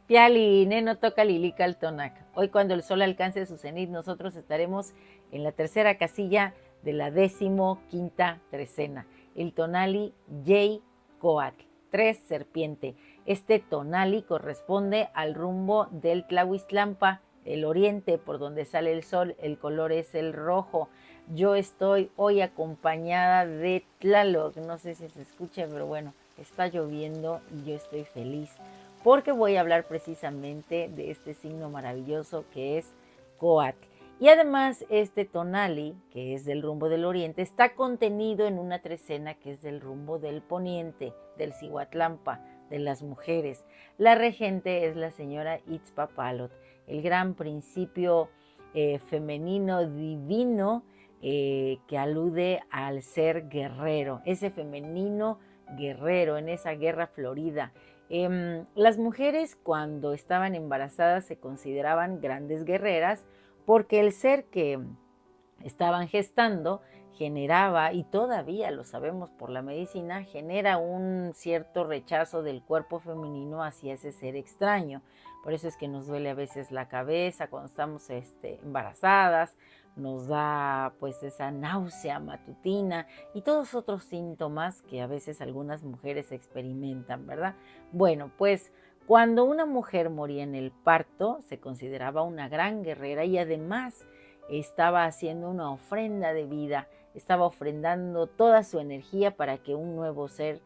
Piali, Neno toca Lilica al Tonac. Hoy cuando el sol alcance su cenit, nosotros estaremos en la tercera casilla de la 15ª trecena. El tonali Yei Coatl, 3 serpiente. Este tonali corresponde al rumbo del Tlahuiztlampa, el oriente, por donde sale el sol. El color es el rojo. Yo estoy hoy acompañada de Tlaloc. No sé si se escucha, pero bueno, está lloviendo y yo estoy feliz porque voy a hablar precisamente de este signo maravilloso que es Coatl. Y además este tonali, que es del rumbo del oriente, está contenido en una trecena que es del rumbo del poniente, del Cihuatlampa, de las mujeres. La regente es la señora Itzpapalot, el gran principio femenino divino que alude al ser guerrero, ese femenino guerrero en esa guerra florida. Las mujeres cuando estaban embarazadas se consideraban grandes guerreras porque el ser que estaban gestando generaba, y todavía lo sabemos por la medicina, genera un cierto rechazo del cuerpo femenino hacia ese ser extraño. Por eso es que nos duele a veces la cabeza cuando estamos embarazadas, nos da pues esa náusea matutina y todos otros síntomas que a veces algunas mujeres experimentan, ¿verdad? Bueno, pues cuando una mujer moría en el parto se consideraba una gran guerrera y además estaba haciendo una ofrenda de vida, estaba ofrendando toda su energía para que un nuevo ser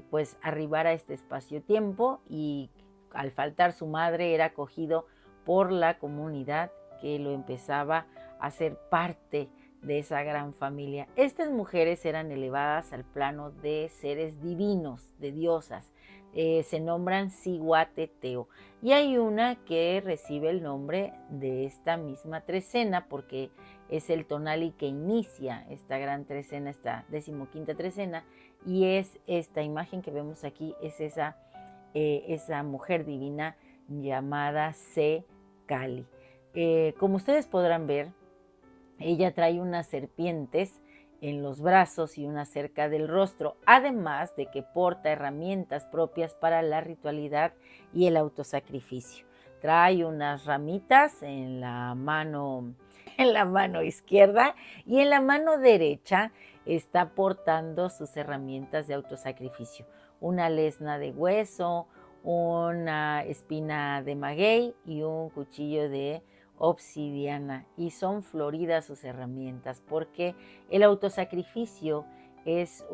pues arribara a este espacio-tiempo, y al faltar su madre era acogido por la comunidad que lo empezaba a ser parte de esa gran familia. Estas mujeres eran elevadas al plano de seres divinos, de diosas. Se nombran Cihuateteo. Y hay una que recibe el nombre de esta misma trecena porque es el tonali que inicia esta gran trecena, esta 15ª trecena, y es esta imagen que vemos aquí, es esa mujer divina llamada Se Kali. Como ustedes podrán ver, ella trae unas serpientes en los brazos y una cerca del rostro, además de que porta herramientas propias para la ritualidad y el autosacrificio. Trae unas ramitas en la mano izquierda, y en la mano derecha está portando sus herramientas de autosacrificio. Una lesna de hueso, una espina de maguey y un cuchillo de obsidiana, y son floridas sus herramientas porque el autosacrificio es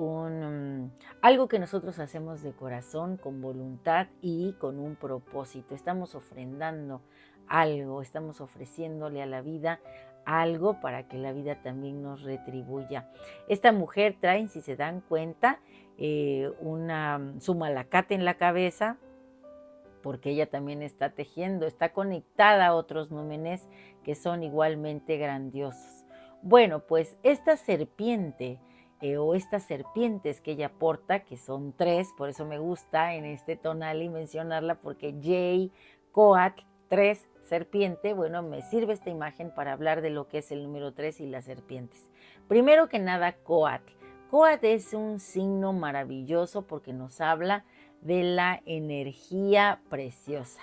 algo que nosotros hacemos de corazón, con voluntad y con un propósito. Estamos ofrendando algo, estamos ofreciéndole a la vida algo para que la vida también nos retribuya. Esta mujer trae, si se dan cuenta, su malacate en la cabeza, porque ella también está tejiendo, está conectada a otros númenes que son igualmente grandiosos. Bueno, pues esta serpiente o estas serpientes que ella porta, que son 3, por eso me gusta en este tonali mencionarla, porque Yei, Coatl, 3, serpiente. Bueno, me sirve esta imagen para hablar de lo que es el número 3 y las serpientes. Primero que nada, Coatl. Coatl es un signo maravilloso porque nos habla de la energía preciosa.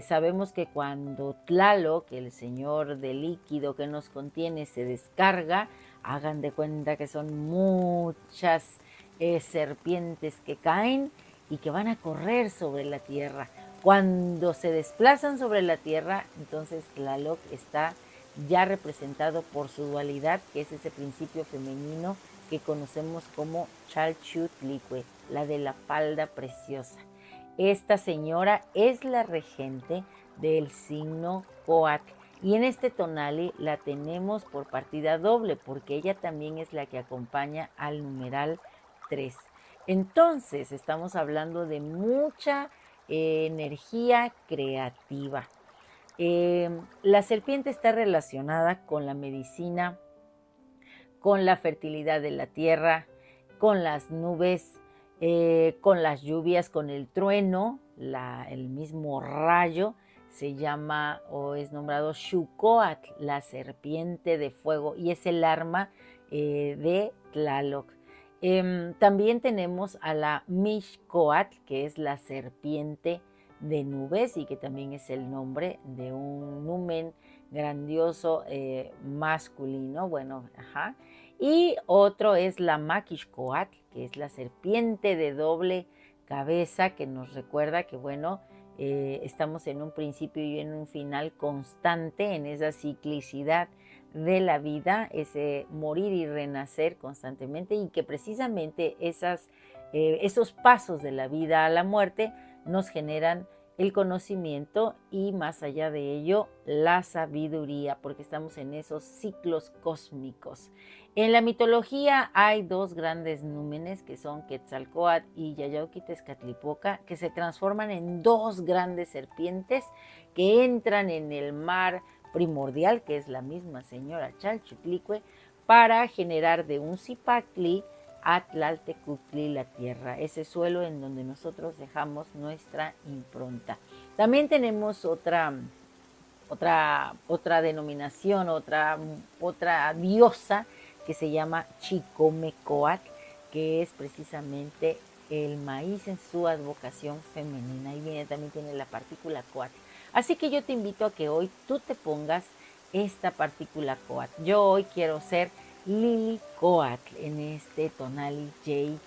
Sabemos que cuando Tlaloc, el señor del líquido que nos contiene, se descarga, hagan de cuenta que son muchas serpientes que caen y que van a correr sobre la tierra. Cuando se desplazan sobre la tierra, entonces Tlaloc está ya representado por su dualidad, que es ese principio femenino que conocemos como Chalchutlicue, la de la falda preciosa. Esta señora es la regente del signo Coatl, y en este tonali la tenemos por partida doble porque ella también es la que acompaña al numeral 3. Entonces estamos hablando de mucha energía creativa. La serpiente está relacionada con la medicina, con la fertilidad de la tierra, con las nubes, con las lluvias, con el trueno, el mismo rayo se llama o es nombrado Xucoatl, la serpiente de fuego, y es el arma de Tlaloc. También tenemos a la Mixcoatl, que es la serpiente de nubes y que también es el nombre de un numen grandioso masculino. Bueno, ajá. Y otro es la Maquixcoatl, que es la serpiente de doble cabeza, que nos recuerda que, bueno, estamos en un principio y en un final constante, en esa ciclicidad de la vida, ese morir y renacer constantemente, y que precisamente esos pasos de la vida a la muerte nos generan el conocimiento y, más allá de ello, la sabiduría, porque estamos en esos ciclos cósmicos. En la mitología hay dos grandes númenes, que son Quetzalcóatl y Yayauquitezcatlipoca, que se transforman en dos grandes serpientes que entran en el mar primordial, que es la misma señora Chalchutlicue, para generar de un Zipactli a Tlaltecuhtli, la tierra, ese suelo en donde nosotros dejamos nuestra impronta. También tenemos otra denominación, otra diosa que se llama Chicomecoatl, que es precisamente el maíz en su advocación femenina. Y también tiene la partícula coatl. Así que yo te invito a que hoy tú te pongas esta partícula coatl. Yo hoy quiero ser Lili Coatl en este Tonali J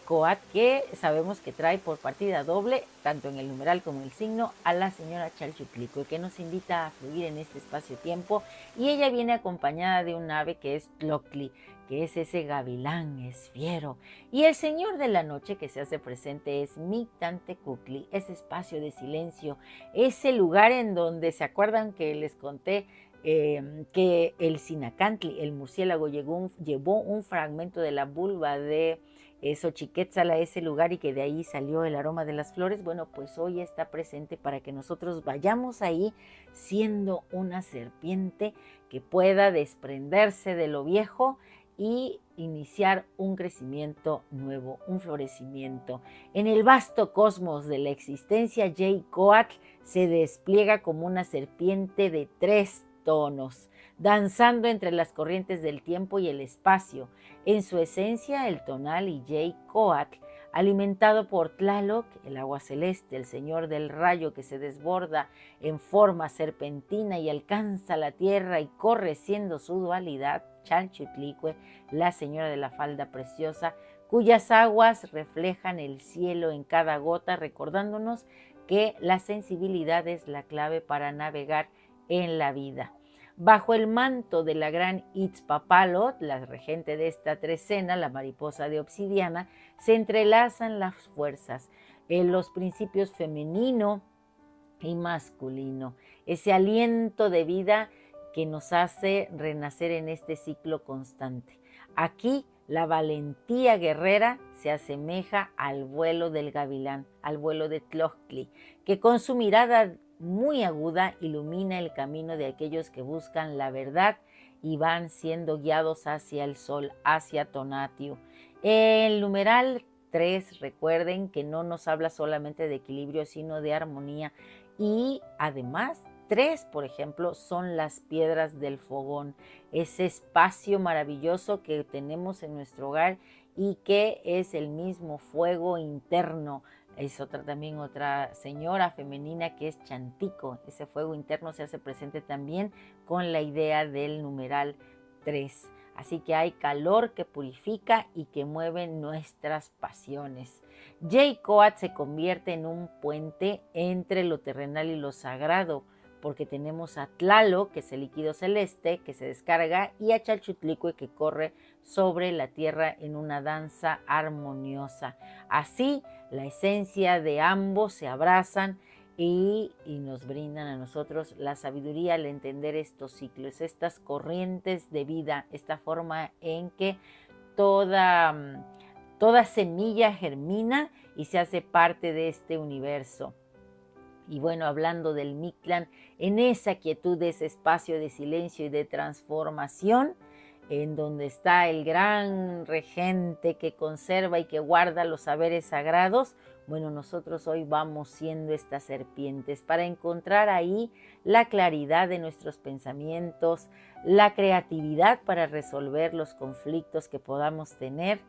Coatl, que sabemos que trae por partida doble, tanto en el numeral como en el signo, a la señora Chalchutlicue, que nos invita a fluir en este espacio-tiempo, y ella viene acompañada de un ave que es Tloctli, que es ese gavilán, es fiero, y el señor de la noche que se hace presente es Mictantecuhtli, ese espacio de silencio, ese lugar en donde, ¿se acuerdan que les conté que el Sinacantli, el murciélago, llevó un fragmento de la vulva de Xochiquétzal a ese lugar y que de ahí salió el aroma de las flores? Bueno, pues hoy está presente para que nosotros vayamos ahí siendo una serpiente que pueda desprenderse de lo viejo y iniciar un crecimiento nuevo, un florecimiento. En el vasto cosmos de la existencia, Coatl se despliega como una serpiente de 3 tonos, danzando entre las corrientes del tiempo y el espacio. En su esencia, el tonal y Coatl, alimentado por Tlaloc, el agua celeste, el señor del rayo que se desborda en forma serpentina y alcanza la tierra y corre siendo su dualidad, Chalchutlicue, la señora de la falda preciosa, cuyas aguas reflejan el cielo en cada gota, recordándonos que la sensibilidad es la clave para navegar en la vida. Bajo el manto de la gran Itzpapalot, la regente de esta trecena, la mariposa de obsidiana, se entrelazan las fuerzas, los principios femenino y masculino, ese aliento de vida que nos hace renacer en este ciclo constante. Aquí la valentía guerrera se asemeja al vuelo del gavilán, al vuelo de Tloctli, que con su mirada muy aguda ilumina el camino de aquellos que buscan la verdad y van siendo guiados hacia el sol, hacia Tonatiuh. El numeral 3, recuerden que no nos habla solamente de equilibrio, sino de armonía, y además 3, por ejemplo, son las piedras del fogón, ese espacio maravilloso que tenemos en nuestro hogar y que es el mismo fuego interno. Es también otra señora femenina que es Chantico. Ese fuego interno se hace presente también con la idea del numeral 3. Así que hay calor que purifica y que mueve nuestras pasiones. Coatl se convierte en un puente entre lo terrenal y lo sagrado, porque tenemos a Tlaloc, que es el líquido celeste, que se descarga, y a Chalchutlicue, que corre sobre la tierra en una danza armoniosa. Así, la esencia de ambos se abrazan y nos brindan a nosotros la sabiduría al entender estos ciclos, estas corrientes de vida, esta forma en que toda semilla germina y se hace parte de este universo. Y bueno, hablando del Mictlán, en esa quietud, de ese espacio de silencio y de transformación, en donde está el gran regente que conserva y que guarda los saberes sagrados, bueno, nosotros hoy vamos siendo estas serpientes para encontrar ahí la claridad de nuestros pensamientos, la creatividad para resolver los conflictos que podamos tener,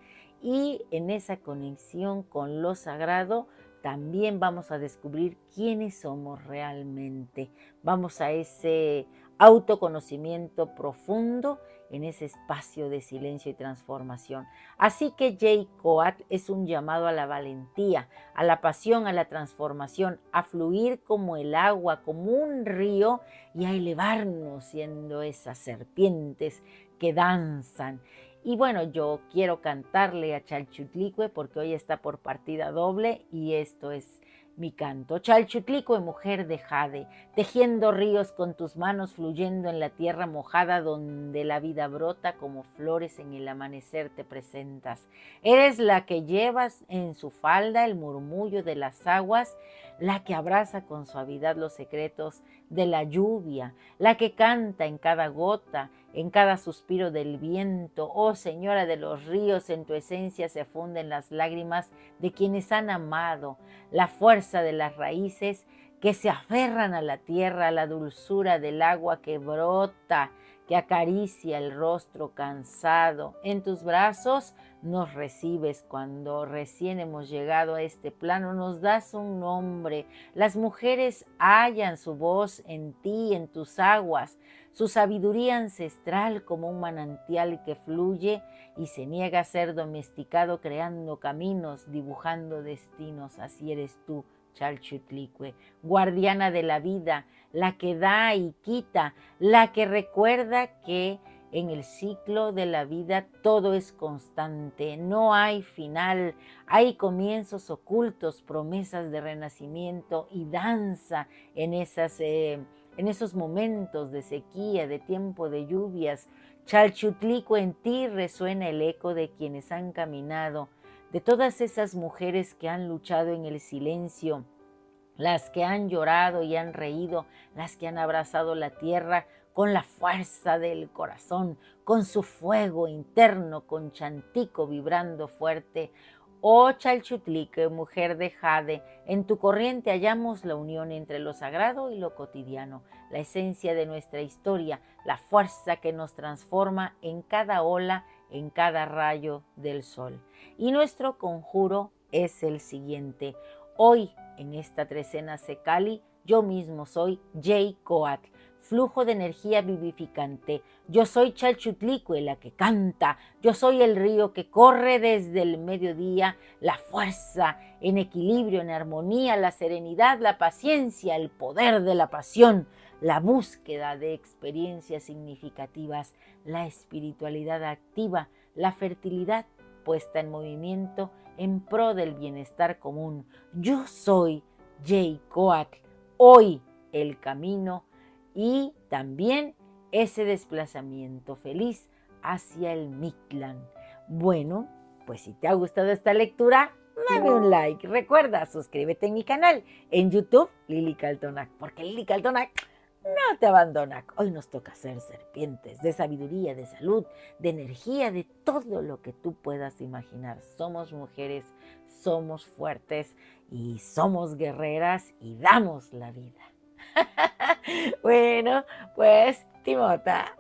y en esa conexión con lo sagrado también vamos a descubrir quiénes somos realmente. Vamos a ese autoconocimiento profundo en ese espacio de silencio y transformación. Así que Jay-Coatl es un llamado a la valentía, a la pasión, a la transformación, a fluir como el agua, como un río y a elevarnos siendo esas serpientes que danzan. Y bueno, yo quiero cantarle a Chalchutlicue porque hoy está por partida doble y esto es mi canto. Chalchutlicue, mujer de jade, tejiendo ríos con tus manos, fluyendo en la tierra mojada donde la vida brota como flores en el amanecer te presentas. Eres la que llevas en su falda el murmullo de las aguas, la que abraza con suavidad los secretos de la lluvia, la que canta en cada gota, en cada suspiro del viento. Oh Señora de los ríos, en tu esencia se funden las lágrimas de quienes han amado, la fuerza de las raíces que se aferran a la tierra, la dulzura del agua que brota, que acaricia el rostro cansado. En tus brazos nos recibes cuando recién hemos llegado a este plano, nos das un nombre. Las mujeres hallan su voz en ti, en tus aguas, su sabiduría ancestral como un manantial que fluye y se niega a ser domesticado, creando caminos, dibujando destinos. Así eres tú, Chalchutlicue, guardiana de la vida, la que da y quita, la que recuerda que en el ciclo de la vida todo es constante, no hay final, hay comienzos ocultos, promesas de renacimiento y danza en esos momentos de sequía, de tiempo de lluvias. Chalchutlicue, en ti resuena el eco de quienes han caminado, de todas esas mujeres que han luchado en el silencio, las que han llorado y han reído, las que han abrazado la tierra con la fuerza del corazón, con su fuego interno, con chantico vibrando fuerte. Oh Chalchutlicue, mujer de jade, en tu corriente hallamos la unión entre lo sagrado y lo cotidiano, la esencia de nuestra historia, la fuerza que nos transforma en cada ola, en cada rayo del sol. Y nuestro conjuro es el siguiente. Hoy, en esta trecena Secali, yo mismo soy Jay-Coatl, flujo de energía vivificante. Yo soy Chalchutlicue, la que canta. Yo soy el río que corre desde el mediodía, la fuerza en equilibrio, en armonía, la serenidad, la paciencia, el poder de la pasión, la búsqueda de experiencias significativas, la espiritualidad activa, la fertilidad puesta en movimiento en pro del bienestar común. Yo soy Jay-Coatl, hoy el camino y también ese desplazamiento feliz hacia el Mictlán. Bueno, pues si te ha gustado esta lectura, dame un like. Recuerda, suscríbete en mi canal en YouTube, Lili Caltonac, porque Lili Caltonac no te abandona. Hoy nos toca ser serpientes de sabiduría, de salud, de energía, de todo lo que tú puedas imaginar. Somos mujeres, somos fuertes y somos guerreras y damos la vida. Bueno, pues Timota,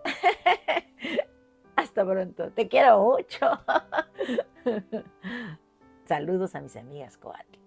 hasta pronto. Te quiero mucho. Saludos a mis amigas Coatl.